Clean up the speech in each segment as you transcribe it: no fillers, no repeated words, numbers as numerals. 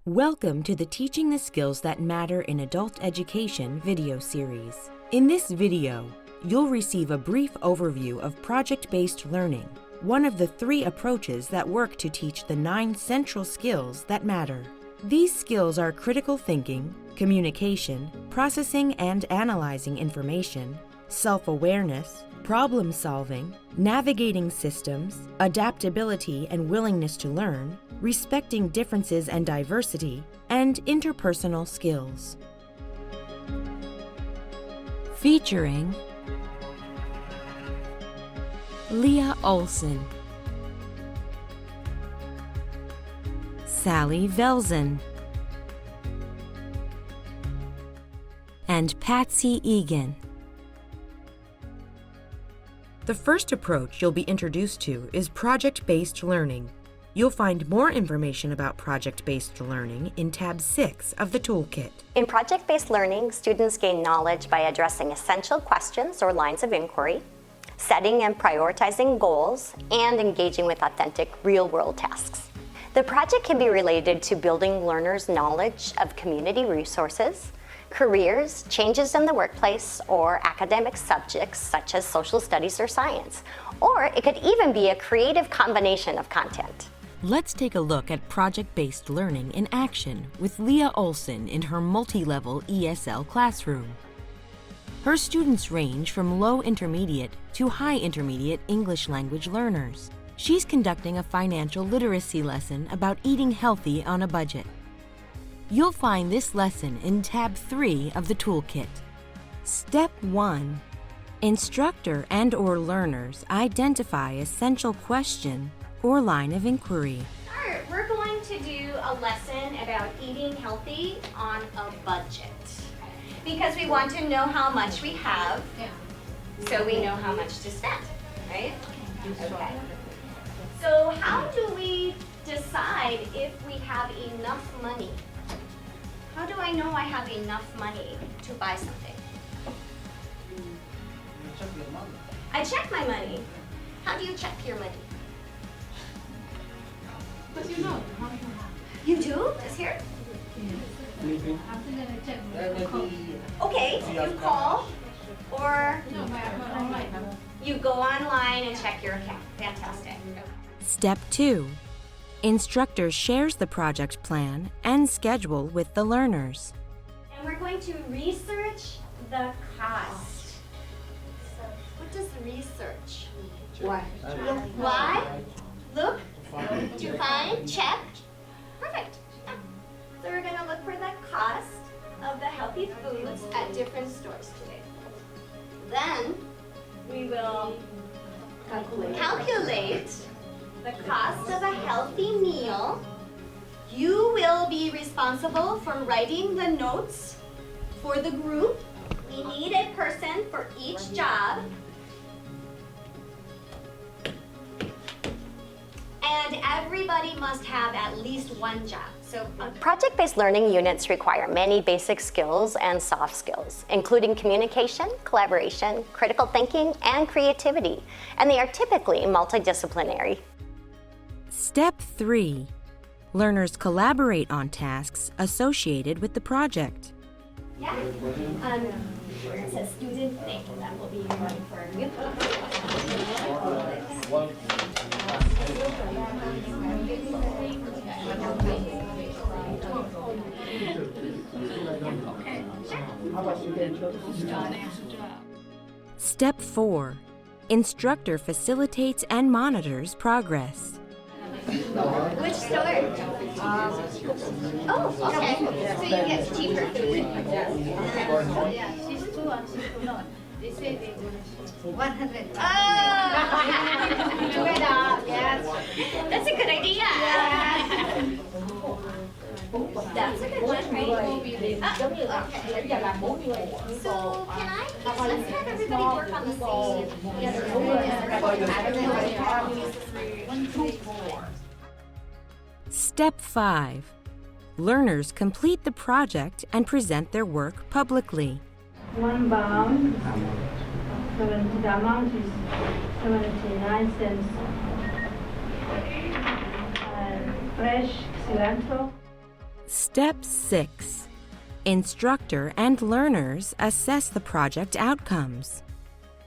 Welcome to the Teaching the Skills That Matter in Adult Education video series. In this video, you'll receive a brief overview of project-based learning, one of the 3 approaches that work to teach the 9 central skills that matter. These skills are critical thinking, communication, processing and analyzing information, self-awareness, problem-solving, navigating systems, adaptability and willingness to learn, respecting differences and diversity, and interpersonal skills. Featuring Lia Olson, Sally Velzen, and Patsy Egan. The first approach you'll be introduced to is project-based learning. You'll find more information about project-based learning in tab 6 of the toolkit. In project-based learning, students gain knowledge by addressing essential questions or lines of inquiry, setting and prioritizing goals, and engaging with authentic real-world tasks. The project can be related to building learners' knowledge of community resources, careers, changes in the workplace, or academic subjects such as social studies or science. Or it could even be a creative combination of content. Let's take a look at project-based learning in action with Lia Olson in her multi-level ESL classroom. Her students range from low intermediate to high intermediate English language learners. She's conducting a financial literacy lesson about eating healthy on a budget. You'll find this lesson in tab 3 of the toolkit. Step 1. Instructor and/or learners identify essential question or line of inquiry. We're going to do a lesson about eating healthy on a budget. Because we want to know how much we have, so we know how much to spend, right? Okay. So how do we decide if we have enough money? How do I know I have enough money to buy something? You check your money. I check my money. How do you check your money? But you know how much you have. You do? It's here? After that I check my account. Okay, you call or No, my account online. you go online and check your account. Fantastic. Step 2. Instructor shares the project plan and schedule with the learners. And we're going to research the cost. So, what does research mean? Why? Look, to find, check. Perfect. Yeah. So we're going to look for the cost of the healthy foods at different stores today. Then we will calculate the cost of a healthy meal. You will be responsible for writing the notes for the group. We need a person for each job. And everybody must have at least one job. So Project-based learning units require many basic skills and soft skills, including communication, collaboration, critical thinking, and creativity. And they are typically multidisciplinary. Step 3. Learners collaborate on tasks associated with the project. yeah, it says student thing that will be running for a new Step 4. Instructor facilitates and monitors progress. Which store? Oh, okay. So you get cheaper food. Yeah, she's 2 and she's 2 not. They say they do 100. Oh! Good job. Yes. That's a good idea. That's a good one, right? Okay. So let's have everybody work on the same. Step 5. Learners complete the project and present their work publicly. 1 pound, the amount is 79 cents. Fresh cilantro. Step 6. Instructor and learners assess the project outcomes.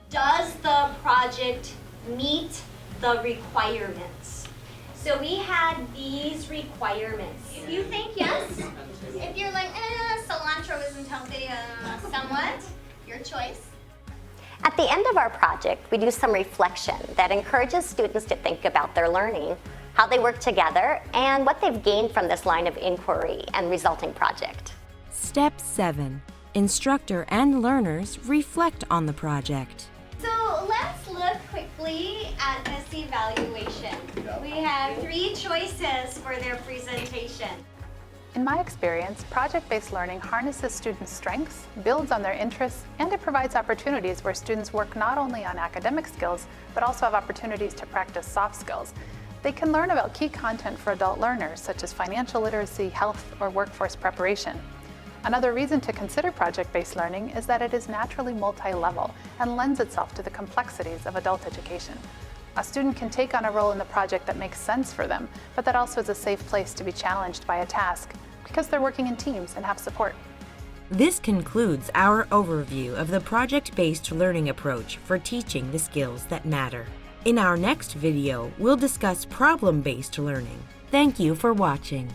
Does the project meet the requirements? So we had these requirements. If you think yes, if you're like, cilantro isn't healthy, somewhat, your choice. At the end of our project, we do some reflection that encourages students to think about their learning, how they work together, and what they've gained from this line of inquiry and resulting project. Step 7. Instructor and learners reflect on the project. So let's look quickly at this evaluation. We have 3 choices for their presentation. In my experience, project-based learning harnesses students' strengths, builds on their interests, and it provides opportunities where students work not only on academic skills, but also have opportunities to practice soft skills. They can learn about key content for adult learners, such as financial literacy, health, or workforce preparation. Another reason to consider project-based learning is that it is naturally multi-level and lends itself to the complexities of adult education. A student can take on a role in the project that makes sense for them, but that also is a safe place to be challenged by a task because they're working in teams and have support. This concludes our overview of the project-based learning approach for teaching the skills that matter. In our next video, we'll discuss problem-based learning. Thank you for watching.